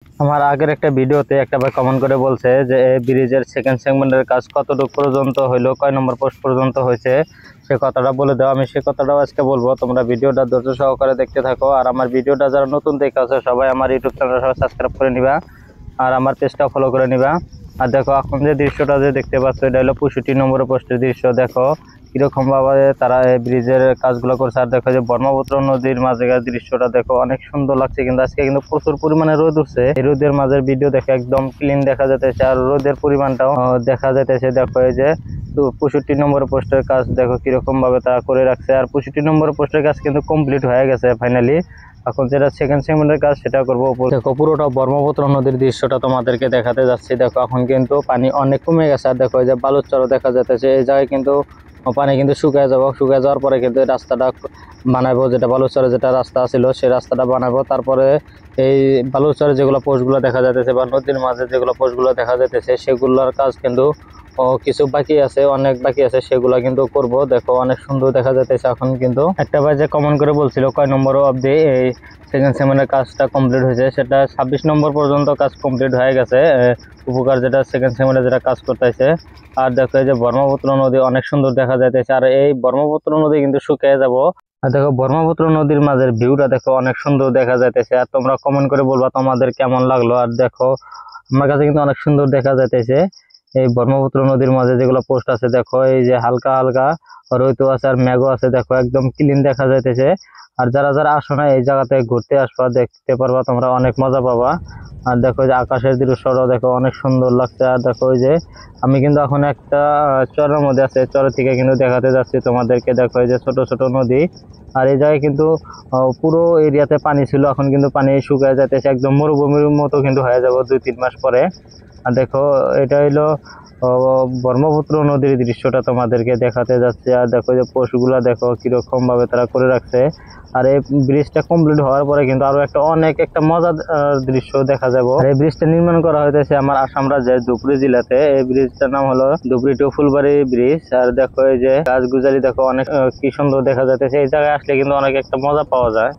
আমার আগের একটা ভিডিওতে একটা ভাই কমেন্ট করে বলছে যে এই ব্রিজের সেকেন্ড সেগমেন্টের কাজ কতটুকু পর্যন্ত হইলো, কয় নম্বর পোস্ট পর্যন্ত হয়েছে সে কথাটা বলে দাও। আমি সে কথাটাও আজকে বলবো, তোমরা ভিডিওটা ধৈর্য সহকারে দেখতে থাকো। আর আমার ভিডিওটা যারা নতুন দেখে আছে সবাই আমার ইউটিউব চ্যানেলটা সবাই সাবস্ক্রাইব করে নিবা আর আমার পেজটাও ফলো করে নিবা। আর দেখো এখন যে দৃশ্যটা যে দেখতে পাচ্ছ এটা হলো 65 নম্বর পোস্টের দৃশ্য। দেখো কিরকম ভাবে তারা এই ব্রিজের কাজগুলো করছে। আর দেখো যে ব্রহ্মপুত্র নদীর মাঝেকার দৃশ্যটা দেখো অনেক সুন্দর লাগছে। কিন্তু আজকে কিন্তু প্রচুর পরিমাণে রোদ উঠছে, এই রোদের মাঝের ভিডিও দেখে একদম ক্লিন দেখা যাইতেছে আর রোদের পরিমাণটাও দেখা যাইতেছে। দেখো এই যে 65 নম্বর পোস্টের কাজ দেখো কিরকম ভাবে তারা করে রাখছে। আর 65 নম্বর পোস্টের কাজ কিন্তু কমপ্লিট হয়ে গেছে ফাইনালি। এখন যেটা সেকেন্ড সেগমেন্টের কাজ সেটা করবো। দেখো পুরোটা ব্রহ্মপুত্র নদীর দৃশ্যটা তোমাদেরকে দেখাতে যাচ্ছি। দেখো এখন কিন্তু পানি অনেক কমে গেছে। আর দেখো এই যে বালুচরও দেখা যাচ্ছে, এই জায়গায় কিন্তু পানি কিন্তু শুকিয়ে যাবো, শুকিয়ে যাওয়ার পরে কিন্তু রাস্তাটা বানাবো, যেটা বালুচরে যেটা রাস্তা ছিল সেই রাস্তাটা বানাবো। তারপরে এই বালুচরে যেগুলো পোস্টগুলো দেখা যাইতেছে বা নদীর মাঝে যেগুলো পোস্টগুলো দেখা যাইতেছে সেগুলোর কাজ কিন্তু কিছু বাকি আছে, অনেক বাকি আছে, সেগুলো কিন্তু করব। দেখো অনেক সুন্দর দেখা যাইতেছে। এখন কিন্তু একটা ভাই যে কমেন্ট করে বলছিল কয় নম্বর অবধি এই সেকেন্ড সেগমেন্টের কাজটা কমপ্লিট হয়েছে, সেটা 26 নম্বর পর্যন্ত কাজ কমপ্লিট হয়ে গেছে। উপকার যেটা সেকেন্ড সেগমেন্টে যেটা কাজ করতেছে। আর দেখো এই যে ব্রহ্মপুত্র নদী অনেক সুন্দর দেখা যাইতেছে। আর এই ব্রহ্মপুত্র নদী কিন্তু শুকিয়ে যাব। আর দেখো ব্রহ্মপুত্র নদীর মাঝের ভিউটা দেখো অনেক সুন্দর দেখা যাইতেছে। আর তোমরা কমেন্ট করে বলবা তোমাদের কেমন লাগলো। আর দেখো আমার কাছে কিন্তু অনেক সুন্দর দেখা যাইতেছে এই ব্রহ্মপুত্র নদীর মাঝে যেগুলো পোস্ট আছে। দেখো এই যে হালকা হালকা রোদ আছে আর মেঘও আছে, দেখো একদম ক্লিন দেখা যাইতেছে। আর যারা যারা আসো না এই জায়গাতে ঘুরতে আসবা, দেখতে পারবা, তোমরা অনেক মজা পাবা। আর দেখো যে আকাশের দৃশ্যটা দেখো অনেক সুন্দর লাগছে। আর দেখো ওই যে আমি কিন্তু এখন একটা চরের মধ্যে আছে, চরের থেকে কিন্তু দেখাতে যাচ্ছি তোমাদেরকে। দেখো এই যে ছোট ছোট নদী। আর এই জায়গায় কিন্তু পুরো এরিয়াতে পানি ছিল, এখন কিন্তু পানি শুকিয়ে যাইতেছে, একদম মরুভূমির মতো কিন্তু হয়ে যাবো 2-3 মাস পরে। আর দেখো এটা হইলো ব্রহ্মপুত্র নদীর দৃশ্যটা তোমাদেরকে দেখাতে যাচ্ছে। আর দেখো যে পশুগুলা দেখো কিরকম ভাবে তারা করে রাখছে। আর এই ব্রিজটা কমপ্লিট হওয়ার পরে কিন্তু আরো অনেক একটা মজার দৃশ্য দেখা যাবে। এই ব্রিজটা নির্মাণ করা হয়েছে আমার আসাম রাজ্যের ধুবড়ী জেলাতে। এই ব্রিজটার নাম হলো ধুবড়ী টু ফুলবাড়ি ব্রিজ। আর দেখো এই যে গাছ গুজারি দেখো অনেক কি সুন্দর দেখা যাচ্ছে। এই জায়গায় আসলে কিন্তু অনেক একটা মজা পাওয়া যায়।